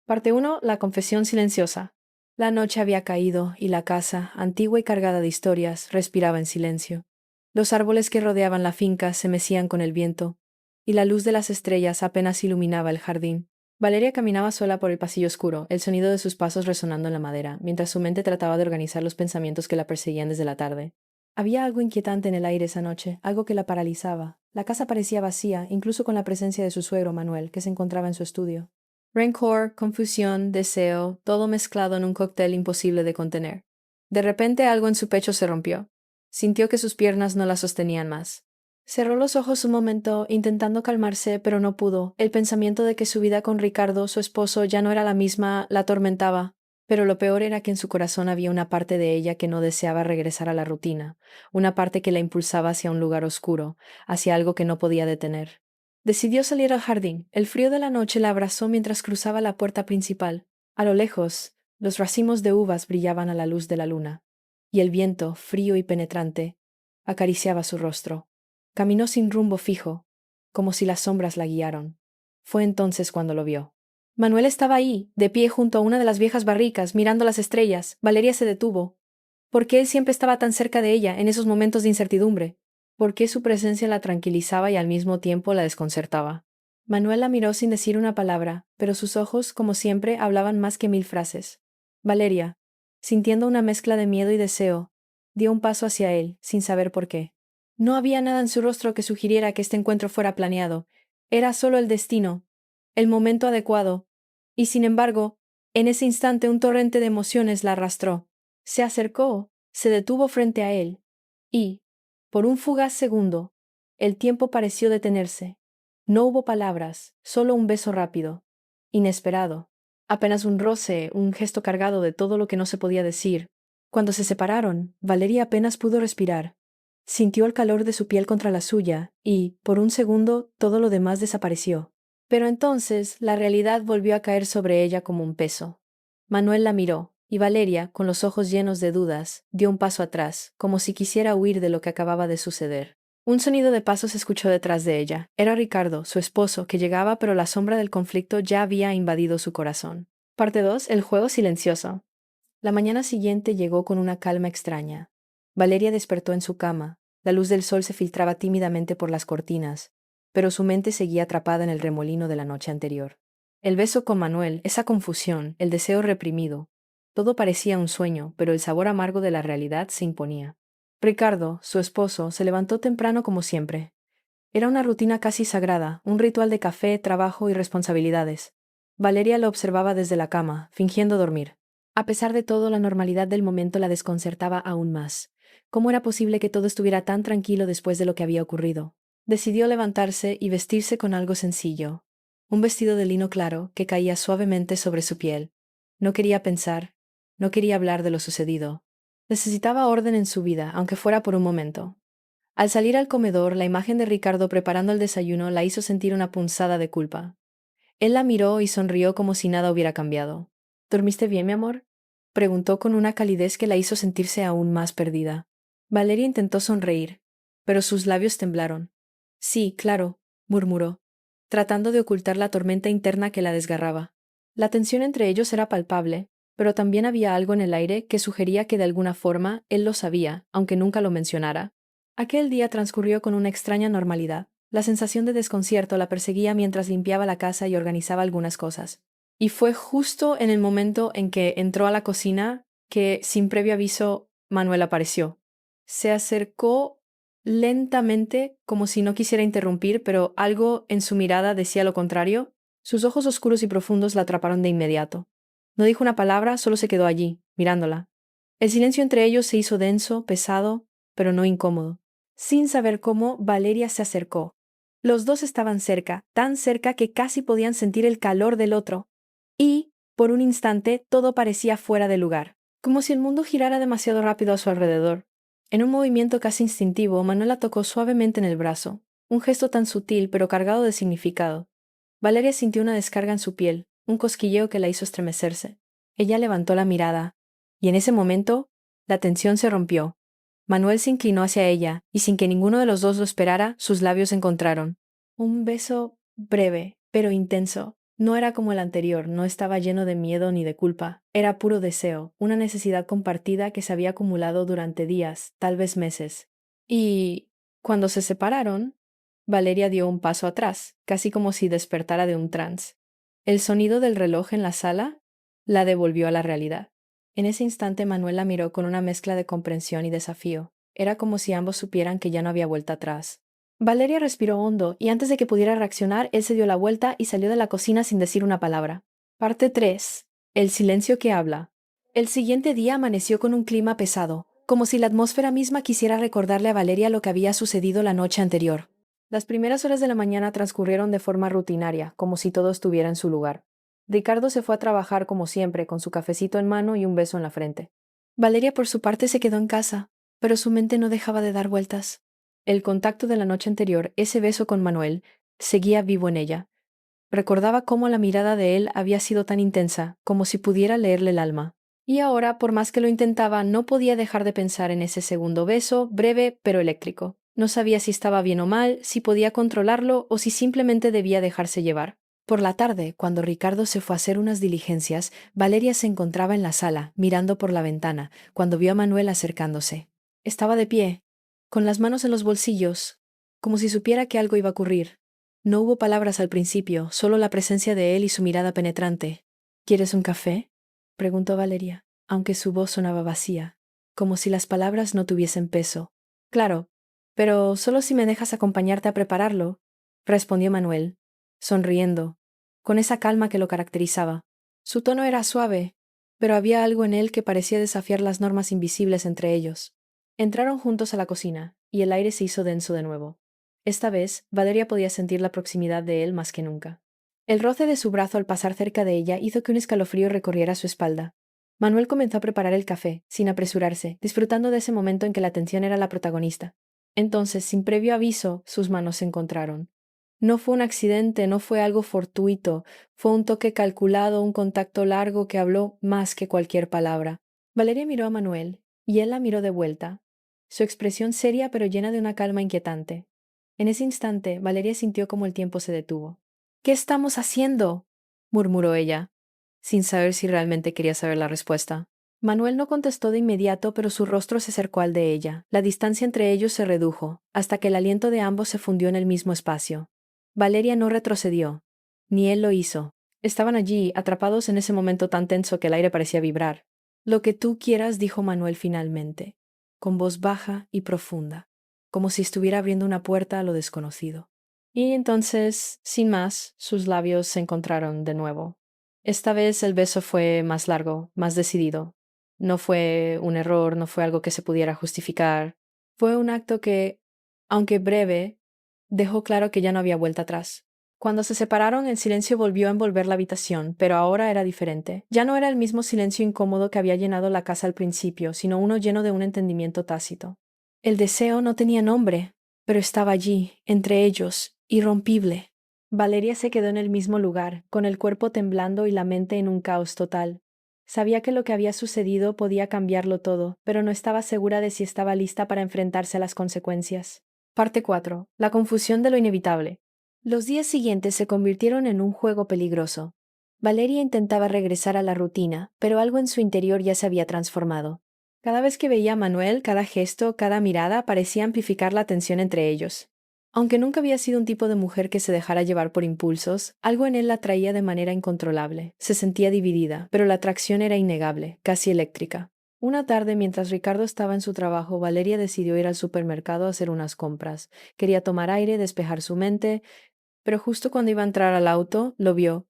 Parte uno. La confesión silenciosa. La noche había caído y la casa, antigua y cargada de historias, respiraba en silencio. Los árboles que rodeaban la finca se mecían con el viento, y la luz de las estrellas apenas iluminaba el jardín. Valeria caminaba sola por el pasillo oscuro, el sonido de sus pasos resonando en la madera, mientras su mente trataba de organizar los pensamientos que la perseguían desde la tarde. Había algo inquietante en el aire esa noche, algo que la paralizaba. La casa parecía vacía, incluso con la presencia de su suegro Manuel, que se encontraba en su estudio. Rencor, confusión, deseo, todo mezclado en un cóctel imposible de contener. De repente algo en su pecho se rompió. Sintió que sus piernas no la sostenían más. Cerró los ojos un momento, intentando calmarse, pero no pudo. El pensamiento de que su vida con Ricardo, su esposo, ya no era la misma, la atormentaba. Pero lo peor era que en su corazón había una parte de ella que no deseaba regresar a la rutina, una parte que la impulsaba hacia un lugar oscuro, hacia algo que no podía detener. Decidió salir al jardín. El frío de la noche la abrazó mientras cruzaba la puerta principal. A lo lejos, los racimos de uvas brillaban a la luz de la luna, y el viento, frío y penetrante, acariciaba su rostro. Caminó sin rumbo fijo, como si las sombras la guiaron. Fue entonces cuando lo vio. Manuel estaba ahí, de pie junto a una de las viejas barricas, mirando las estrellas. Valeria se detuvo. ¿Por qué él siempre estaba tan cerca de ella en esos momentos de incertidumbre? ¿Por qué su presencia la tranquilizaba y al mismo tiempo la desconcertaba? Manuel la miró sin decir una palabra, pero sus ojos, como siempre, hablaban más que 1000 frases. Valeria, sintiendo una mezcla de miedo y deseo, dio un paso hacia él, sin saber por qué. No había nada en su rostro que sugiriera que este encuentro fuera planeado. Era solo el destino, el momento adecuado. Y sin embargo, en ese instante un torrente de emociones la arrastró. Se acercó, se detuvo frente a él, y, por un fugaz segundo, el tiempo pareció detenerse. No hubo palabras, solo un beso rápido, inesperado, apenas un roce, un gesto cargado de todo lo que no se podía decir. Cuando se separaron, Valeria apenas pudo respirar. Sintió el calor de su piel contra la suya, y, por un segundo, todo lo demás desapareció. Pero entonces la realidad volvió a caer sobre ella como un peso. Manuel la miró, y Valeria, con los ojos llenos de dudas, dio un paso atrás, como si quisiera huir de lo que acababa de suceder. Un sonido de pasos se escuchó detrás de ella. Era Ricardo, su esposo, que llegaba, pero la sombra del conflicto ya había invadido su corazón. Parte 2. El juego silencioso. La mañana siguiente llegó con una calma extraña. Valeria despertó en su cama. La luz del sol se filtraba tímidamente por las cortinas, pero su mente seguía atrapada en el remolino de la noche anterior. El beso con Manuel, esa confusión, el deseo reprimido, todo parecía un sueño, pero el sabor amargo de la realidad se imponía. Ricardo, su esposo, se levantó temprano como siempre. Era una rutina casi sagrada, un ritual de café, trabajo y responsabilidades. Valeria lo observaba desde la cama, fingiendo dormir. A pesar de todo, la normalidad del momento la desconcertaba aún más. ¿Cómo era posible que todo estuviera tan tranquilo después de lo que había ocurrido? Decidió levantarse y vestirse con algo sencillo. Un vestido de lino claro que caía suavemente sobre su piel. No quería pensar, no quería hablar de lo sucedido. Necesitaba orden en su vida, aunque fuera por un momento. Al salir al comedor, la imagen de Ricardo preparando el desayuno la hizo sentir una punzada de culpa. Él la miró y sonrió como si nada hubiera cambiado. ¿Dormiste bien, mi amor?, preguntó con una calidez que la hizo sentirse aún más perdida. Valeria intentó sonreír, pero sus labios temblaron. Sí, claro, murmuró, tratando de ocultar la tormenta interna que la desgarraba. La tensión entre ellos era palpable, pero también había algo en el aire que sugería que de alguna forma él lo sabía, aunque nunca lo mencionara. Aquel día transcurrió con una extraña normalidad. La sensación de desconcierto la perseguía mientras limpiaba la casa y organizaba algunas cosas. Y fue justo en el momento en que entró a la cocina que, sin previo aviso, Manuel apareció. Se acercó lentamente, como si no quisiera interrumpir, pero algo en su mirada decía lo contrario. Sus ojos oscuros y profundos la atraparon de inmediato. No dijo una palabra, solo se quedó allí, mirándola. El silencio entre ellos se hizo denso, pesado, pero no incómodo. Sin saber cómo, Valeria se acercó. Los dos estaban cerca, tan cerca que casi podían sentir el calor del otro. Y, por un instante, todo parecía fuera de lugar, como si el mundo girara demasiado rápido a su alrededor. En un movimiento casi instintivo, Manuel la tocó suavemente en el brazo, un gesto tan sutil pero cargado de significado. Valeria sintió una descarga en su piel, un cosquilleo que la hizo estremecerse. Ella levantó la mirada, y en ese momento, la tensión se rompió. Manuel se inclinó hacia ella, y sin que ninguno de los dos lo esperara, sus labios se encontraron. Un beso breve, pero intenso. No era como el anterior, no estaba lleno de miedo ni de culpa, era puro deseo, una necesidad compartida que se había acumulado durante días, tal vez meses. Y cuando se separaron, Valeria dio un paso atrás, casi como si despertara de un trance. El sonido del reloj en la sala la devolvió a la realidad. En ese instante Manuel la miró con una mezcla de comprensión y desafío. Era como si ambos supieran que ya no había vuelta atrás. Valeria respiró hondo y antes de que pudiera reaccionar, él se dio la vuelta y salió de la cocina sin decir una palabra. Parte 3. El silencio que habla. El siguiente día amaneció con un clima pesado, como si la atmósfera misma quisiera recordarle a Valeria lo que había sucedido la noche anterior. Las primeras horas de la mañana transcurrieron de forma rutinaria, como si todo estuviera en su lugar. Ricardo se fue a trabajar como siempre, con su cafecito en mano y un beso en la frente. Valeria, por su parte, se quedó en casa, pero su mente no dejaba de dar vueltas. El contacto de la noche anterior, ese beso con Manuel, seguía vivo en ella. Recordaba cómo la mirada de él había sido tan intensa, como si pudiera leerle el alma. Y ahora, por más que lo intentaba, no podía dejar de pensar en ese segundo beso, breve pero eléctrico. No sabía si estaba bien o mal, si podía controlarlo o si simplemente debía dejarse llevar. Por la tarde, cuando Ricardo se fue a hacer unas diligencias, Valeria se encontraba en la sala, mirando por la ventana, cuando vio a Manuel acercándose. Estaba de pie, con las manos en los bolsillos, como si supiera que algo iba a ocurrir. No hubo palabras al principio, solo la presencia de él y su mirada penetrante. ¿Quieres un café?, preguntó Valeria, aunque su voz sonaba vacía, como si las palabras no tuviesen peso. Claro, pero solo si me dejas acompañarte a prepararlo, respondió Manuel, sonriendo, con esa calma que lo caracterizaba. Su tono era suave, pero había algo en él que parecía desafiar las normas invisibles entre ellos. Entraron juntos a la cocina, y el aire se hizo denso de nuevo. Esta vez, Valeria podía sentir la proximidad de él más que nunca. El roce de su brazo al pasar cerca de ella hizo que un escalofrío recorriera su espalda. Manuel comenzó a preparar el café, sin apresurarse, disfrutando de ese momento en que la atención era la protagonista. Entonces, sin previo aviso, sus manos se encontraron. No fue un accidente, no fue algo fortuito, fue un toque calculado, un contacto largo que habló más que cualquier palabra. Valeria miró a Manuel, y él la miró de vuelta, su expresión seria pero llena de una calma inquietante. En ese instante, Valeria sintió como el tiempo se detuvo. ¿Qué estamos haciendo?, murmuró ella, sin saber si realmente quería saber la respuesta. Manuel no contestó de inmediato, pero su rostro se acercó al de ella. La distancia entre ellos se redujo, hasta que el aliento de ambos se fundió en el mismo espacio. Valeria no retrocedió, ni él lo hizo. Estaban allí, atrapados en ese momento tan tenso que el aire parecía vibrar. Lo que tú quieras, dijo Manuel finalmente, con voz baja y profunda, como si estuviera abriendo una puerta a lo desconocido. Y entonces, sin más, sus labios se encontraron de nuevo. Esta vez el beso fue más largo, más decidido. No fue un error, no fue algo que se pudiera justificar. Fue un acto que, aunque breve, dejó claro que ya no había vuelta atrás. Cuando se separaron, el silencio volvió a envolver la habitación, pero ahora era diferente. Ya no era el mismo silencio incómodo que había llenado la casa al principio, sino uno lleno de un entendimiento tácito. El deseo no tenía nombre, pero estaba allí, entre ellos, irrompible. Valeria se quedó en el mismo lugar, con el cuerpo temblando y la mente en un caos total. Sabía que lo que había sucedido podía cambiarlo todo, pero no estaba segura de si estaba lista para enfrentarse a las consecuencias. Parte 4. La confusión de lo inevitable. Los días siguientes se convirtieron en un juego peligroso. Valeria intentaba regresar a la rutina, pero algo en su interior ya se había transformado. Cada vez que veía a Manuel, cada gesto, cada mirada parecía amplificar la tensión entre ellos. Aunque nunca había sido un tipo de mujer que se dejara llevar por impulsos, algo en él la atraía de manera incontrolable. Se sentía dividida, pero la atracción era innegable, casi eléctrica. Una tarde, mientras Ricardo estaba en su trabajo, Valeria decidió ir al supermercado a hacer unas compras. Quería tomar aire, despejar su mente, pero justo cuando iba a entrar al auto, lo vio.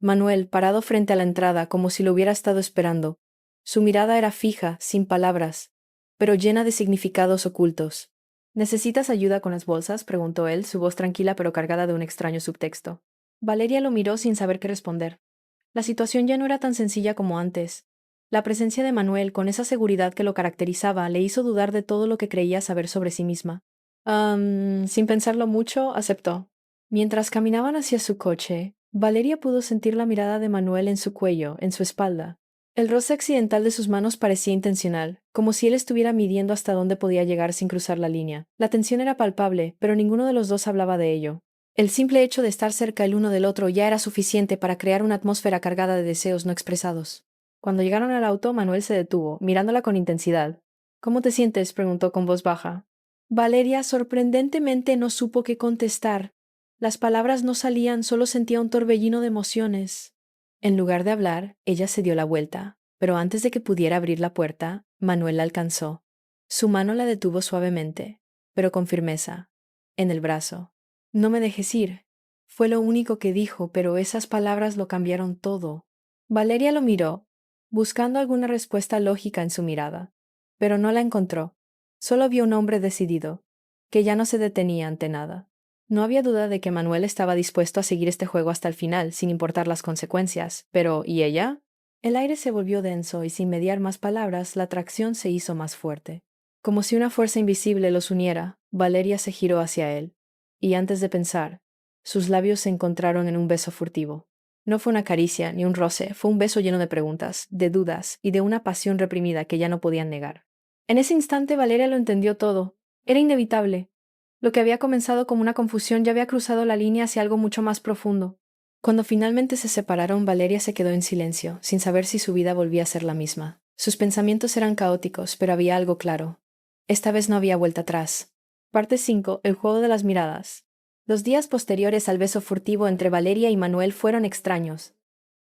Manuel, parado frente a la entrada, como si lo hubiera estado esperando. Su mirada era fija, sin palabras, pero llena de significados ocultos. ¿Necesitas ayuda con las bolsas?, preguntó él, su voz tranquila pero cargada de un extraño subtexto. Valeria lo miró sin saber qué responder. La situación ya no era tan sencilla como antes. La presencia de Manuel, con esa seguridad que lo caracterizaba, le hizo dudar de todo lo que creía saber sobre sí misma. Sin pensarlo mucho, aceptó. Mientras caminaban hacia su coche, Valeria pudo sentir la mirada de Manuel en su cuello, en su espalda. El roce accidental de sus manos parecía intencional, como si él estuviera midiendo hasta dónde podía llegar sin cruzar la línea. La tensión era palpable, pero ninguno de los dos hablaba de ello. El simple hecho de estar cerca el uno del otro ya era suficiente para crear una atmósfera cargada de deseos no expresados. Cuando llegaron al auto, Manuel se detuvo, mirándola con intensidad. ¿Cómo te sientes?, preguntó con voz baja. Valeria sorprendentemente no supo qué contestar. Las palabras no salían, solo sentía un torbellino de emociones. En lugar de hablar, ella se dio la vuelta, pero antes de que pudiera abrir la puerta, Manuel la alcanzó. Su mano la detuvo suavemente, pero con firmeza, en el brazo. No me dejes ir. Fue lo único que dijo, pero esas palabras lo cambiaron todo. Valeria lo miró, buscando alguna respuesta lógica en su mirada, pero no la encontró. Solo vio un hombre decidido, que ya no se detenía ante nada. No había duda de que Manuel estaba dispuesto a seguir este juego hasta el final, sin importar las consecuencias. Pero, ¿y ella? El aire se volvió denso y sin mediar más palabras, la atracción se hizo más fuerte. Como si una fuerza invisible los uniera, Valeria se giró hacia él. Y antes de pensar, sus labios se encontraron en un beso furtivo. No fue una caricia ni un roce, fue un beso lleno de preguntas, de dudas y de una pasión reprimida que ya no podían negar. En ese instante Valeria lo entendió todo. Era inevitable. Lo que había comenzado como una confusión ya había cruzado la línea hacia algo mucho más profundo. Cuando finalmente se separaron, Valeria se quedó en silencio, sin saber si su vida volvía a ser la misma. Sus pensamientos eran caóticos, pero había algo claro. Esta vez no había vuelta atrás. Parte 5. El juego de las miradas. Los días posteriores al beso furtivo entre Valeria y Manuel fueron extraños.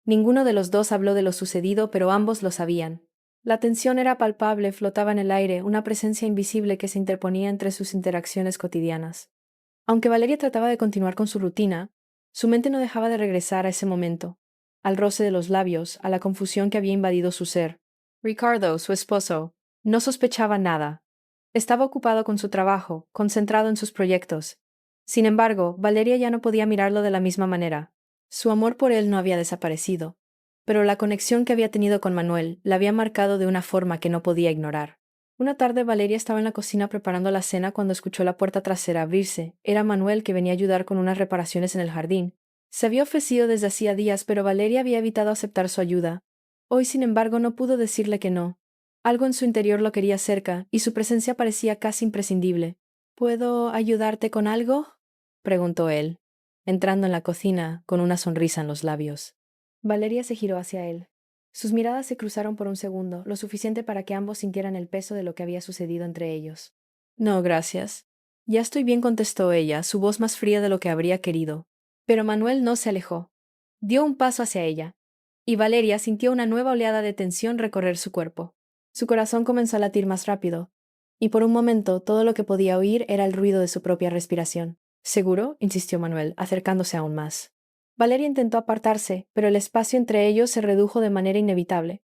Ninguno de los dos habló de lo sucedido, pero ambos lo sabían. La tensión era palpable, flotaba en el aire, una presencia invisible que se interponía entre sus interacciones cotidianas. Aunque Valeria trataba de continuar con su rutina, su mente no dejaba de regresar a ese momento, al roce de los labios, a la confusión que había invadido su ser. Ricardo, su esposo, no sospechaba nada. Estaba ocupado con su trabajo, concentrado en sus proyectos. Sin embargo, Valeria ya no podía mirarlo de la misma manera. Su amor por él no había desaparecido, pero la conexión que había tenido con Manuel la había marcado de una forma que no podía ignorar. Una tarde Valeria estaba en la cocina preparando la cena cuando escuchó la puerta trasera abrirse. Era Manuel, que venía a ayudar con unas reparaciones en el jardín. Se había ofrecido desde hacía días, pero Valeria había evitado aceptar su ayuda. Hoy, sin embargo, no pudo decirle que no. Algo en su interior lo quería cerca, y su presencia parecía casi imprescindible. ¿Puedo ayudarte con algo?, preguntó él, entrando en la cocina con una sonrisa en los labios. Valeria se giró hacia él. Sus miradas se cruzaron por un segundo, lo suficiente para que ambos sintieran el peso de lo que había sucedido entre ellos. No, gracias. Ya estoy bien, contestó ella, su voz más fría de lo que habría querido. Pero Manuel no se alejó. Dio un paso hacia ella, y Valeria sintió una nueva oleada de tensión recorrer su cuerpo. Su corazón comenzó a latir más rápido, y por un momento todo lo que podía oír era el ruido de su propia respiración. ¿Seguro?, insistió Manuel, acercándose aún más. Valeria intentó apartarse, pero el espacio entre ellos se redujo de manera inevitable.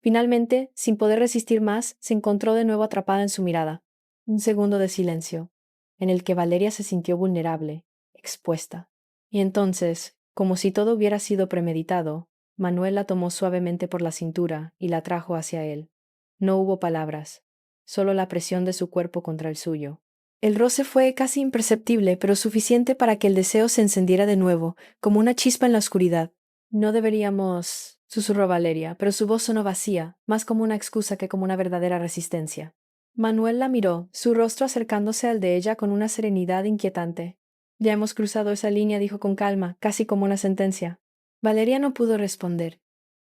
Finalmente, sin poder resistir más, se encontró de nuevo atrapada en su mirada. Un segundo de silencio, en el que Valeria se sintió vulnerable, expuesta. Y entonces, como si todo hubiera sido premeditado, Manuel la tomó suavemente por la cintura y la trajo hacia él. No hubo palabras, solo la presión de su cuerpo contra el suyo. El roce fue casi imperceptible, pero suficiente para que el deseo se encendiera de nuevo, como una chispa en la oscuridad. No deberíamos, susurró Valeria, pero su voz sonó vacía, más como una excusa que como una verdadera resistencia. Manuel la miró, su rostro acercándose al de ella con una serenidad inquietante. Ya hemos cruzado esa línea, dijo con calma, casi como una sentencia. Valeria no pudo responder.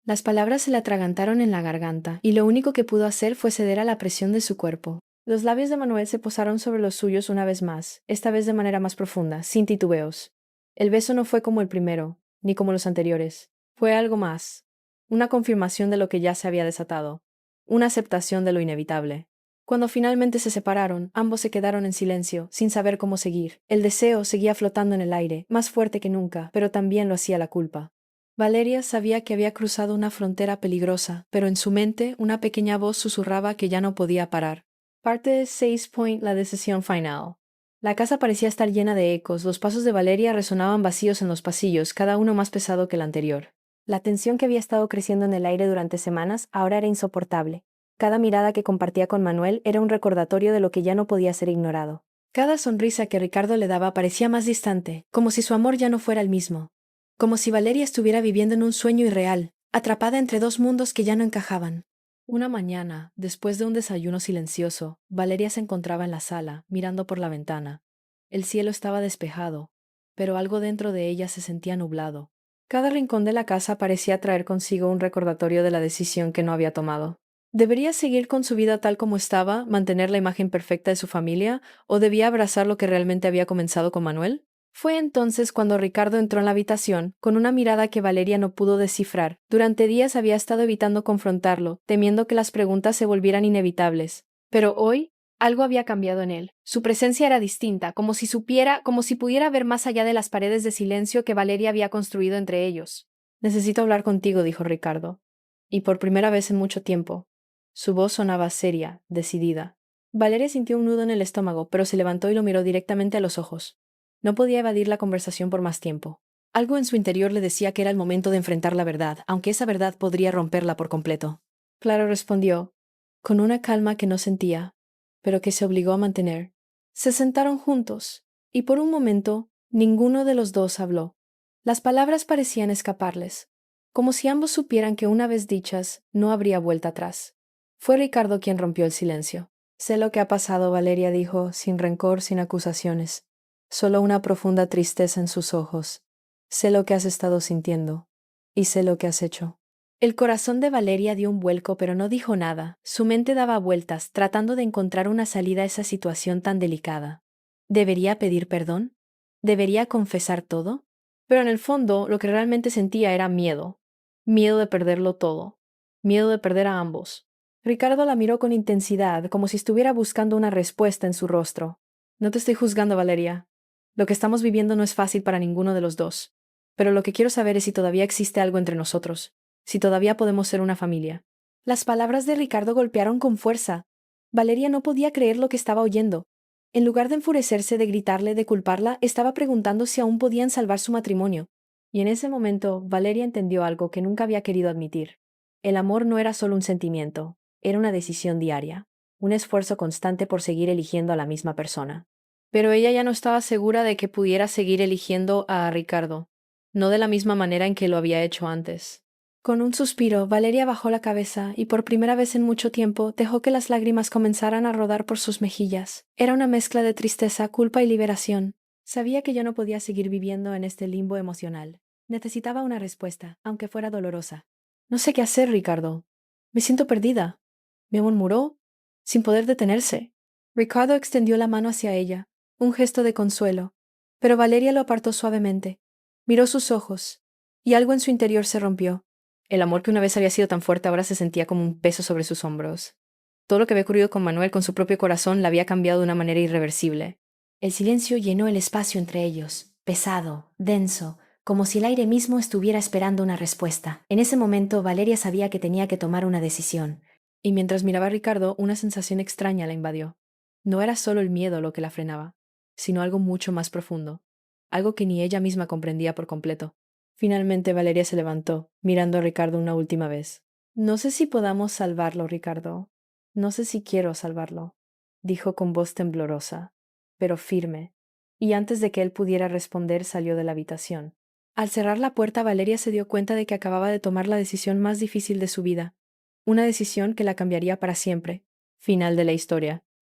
Las palabras se le atragantaron en la garganta, y lo único que pudo hacer fue ceder a la presión de su cuerpo. Los labios de Manuel se posaron sobre los suyos una vez más, esta vez de manera más profunda, sin titubeos. El beso no fue como el primero, ni como los anteriores. Fue algo más. Una confirmación de lo que ya se había desatado. Una aceptación de lo inevitable. Cuando finalmente se separaron, ambos se quedaron en silencio, sin saber cómo seguir. El deseo seguía flotando en el aire, más fuerte que nunca, pero también lo hacía la culpa. Valeria sabía que había cruzado una frontera peligrosa, pero en su mente una pequeña voz susurraba que ya no podía parar. Parte 6. La decisión final. La casa parecía estar llena de ecos, los pasos de Valeria resonaban vacíos en los pasillos, cada uno más pesado que el anterior. La tensión que había estado creciendo en el aire durante semanas ahora era insoportable. Cada mirada que compartía con Manuel era un recordatorio de lo que ya no podía ser ignorado. Cada sonrisa que Ricardo le daba parecía más distante, como si su amor ya no fuera el mismo. Como si Valeria estuviera viviendo en un sueño irreal, atrapada entre dos mundos que ya no encajaban. Una mañana, después de un desayuno silencioso, Valeria se encontraba en la sala, mirando por la ventana. El cielo estaba despejado, pero algo dentro de ella se sentía nublado. Cada rincón de la casa parecía traer consigo un recordatorio de la decisión que no había tomado. ¿Debería seguir con su vida tal como estaba, mantener la imagen perfecta de su familia, o debía abrazar lo que realmente había comenzado con Manuel? Fue entonces cuando Ricardo entró en la habitación, con una mirada que Valeria no pudo descifrar. Durante días había estado evitando confrontarlo, temiendo que las preguntas se volvieran inevitables. Pero hoy, algo había cambiado en él. Su presencia era distinta, como si supiera, como si pudiera ver más allá de las paredes de silencio que Valeria había construido entre ellos. Necesito hablar contigo, dijo Ricardo. Y por primera vez en mucho tiempo. Su voz sonaba seria, decidida. Valeria sintió un nudo en el estómago, pero se levantó y lo miró directamente a los ojos. No podía evadir la conversación por más tiempo. Algo en su interior le decía que era el momento de enfrentar la verdad, aunque esa verdad podría romperla por completo. Claro, respondió, con una calma que no sentía, pero que se obligó a mantener. Se sentaron juntos, y por un momento ninguno de los dos habló. Las palabras parecían escaparles, como si ambos supieran que una vez dichas no habría vuelta atrás. Fue Ricardo quien rompió el silencio. Sé lo que ha pasado, Valeria dijo, sin rencor, sin acusaciones. Solo una profunda tristeza en sus ojos. Sé lo que has estado sintiendo, y sé lo que has hecho. El corazón de Valeria dio un vuelco, pero no dijo nada. Su mente daba vueltas, tratando de encontrar una salida a esa situación tan delicada. ¿Debería pedir perdón? ¿Debería confesar todo? Pero en el fondo, lo que realmente sentía era miedo. Miedo de perderlo todo. Miedo de perder a ambos. Ricardo la miró con intensidad, como si estuviera buscando una respuesta en su rostro. No te estoy juzgando, Valeria. Lo que estamos viviendo no es fácil para ninguno de los dos. Pero lo que quiero saber es si todavía existe algo entre nosotros. Si todavía podemos ser una familia. Las palabras de Ricardo golpearon con fuerza. Valeria no podía creer lo que estaba oyendo. En lugar de enfurecerse, de gritarle, de culparla, estaba preguntando si aún podían salvar su matrimonio. Y en ese momento, Valeria entendió algo que nunca había querido admitir. El amor no era solo un sentimiento, era una decisión diaria, un esfuerzo constante por seguir eligiendo a la misma persona. Pero ella ya no estaba segura de que pudiera seguir eligiendo a Ricardo, no de la misma manera en que lo había hecho antes. Con un suspiro, Valeria bajó la cabeza y por primera vez en mucho tiempo dejó que las lágrimas comenzaran a rodar por sus mejillas. Era una mezcla de tristeza, culpa y liberación. Sabía que yo no podía seguir viviendo en este limbo emocional. Necesitaba una respuesta, aunque fuera dolorosa. No sé qué hacer, Ricardo. Me siento perdida. Me murmuró, sin poder detenerse. Ricardo extendió la mano hacia ella, un gesto de consuelo, pero Valeria lo apartó suavemente. Miró sus ojos, y algo en su interior se rompió. El amor que una vez había sido tan fuerte ahora se sentía como un peso sobre sus hombros. Todo lo que había ocurrido con Manuel, con su propio corazón, la había cambiado de una manera irreversible. El silencio llenó el espacio entre ellos, pesado, denso, como si el aire mismo estuviera esperando una respuesta. En ese momento, Valeria sabía que tenía que tomar una decisión. Y mientras miraba a Ricardo, una sensación extraña la invadió. No era solo el miedo lo que la frenaba, sino algo mucho más profundo, algo que ni ella misma comprendía por completo. Finalmente Valeria se levantó, mirando a Ricardo una última vez. No sé si podamos salvarlo, Ricardo. No sé si quiero salvarlo, dijo con voz temblorosa, pero firme, y antes de que él pudiera responder salió de la habitación. Al cerrar la puerta, Valeria se dio cuenta de que acababa de tomar la decisión más difícil de su vida, una decisión que la cambiaría para siempre. Final de la historia.